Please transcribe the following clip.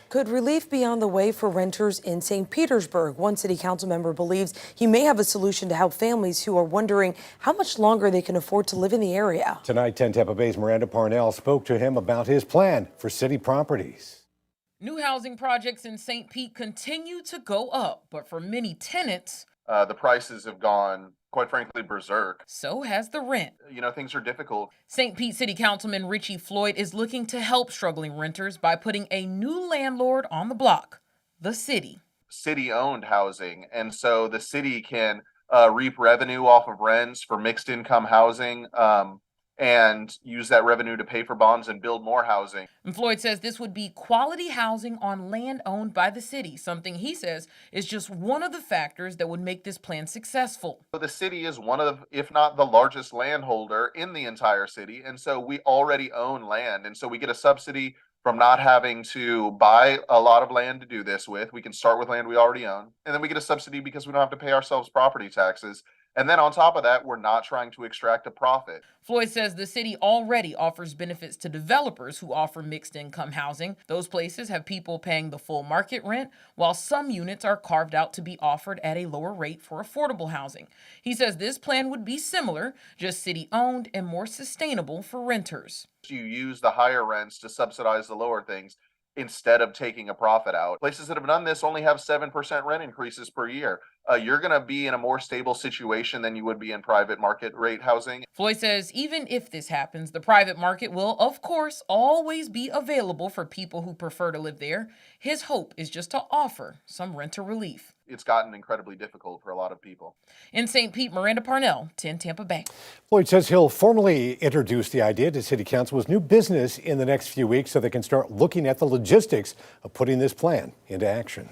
Could relief be on the way for renters in St. Petersburg? One city council member believes he may have a solution to help families who are wondering how much longer they can afford to live in the area. Tonight, 10 Tampa Bay's Miranda Parnell spoke to him about his plan for city properties. New housing projects in St. Pete continue to go up, but for many tenants, the prices have gone, quite frankly, berserk. So has the rent. Things are difficult. St. Pete City Councilman Richie Floyd is looking to help struggling renters by putting a new landlord on the block, the city. City-owned housing, and so the city can reap revenue off of rents for mixed income housing and use that revenue to pay for bonds and build more housing. And Floyd says this would be quality housing on land owned by the city, something he says is just one of the factors that would make this plan successful. So the city is one of, if not the largest landholder in the entire city, and so we already own land, and so we get a subsidy from not having to buy a lot of land to do this with. We can start with land we already own, and then we get a subsidy because we don't have to pay ourselves property taxes. And then on top of that, we're not trying to extract a profit. Floyd says the city already offers benefits to developers who offer mixed income housing. Those places have people paying the full market rent, while some units are carved out to be offered at a lower rate for affordable housing. He says this plan would be similar, just city owned and more sustainable for renters. You use the higher rents to subsidize the lower things instead of taking a profit out. Places that have done this only have 7% rent increases per year. You're going to be in a more stable situation than you would be in private market rate housing. Floyd says even if this happens, the private market will, of course, always be available for people who prefer to live there. His hope is just to offer some renter relief. It's gotten incredibly difficult for a lot of people. In St. Pete, Miranda Parnell, 10 Tampa Bay. Floyd says he'll formally introduce the idea to City Council's new business in the next few weeks so they can start looking at the logistics of putting this plan into action.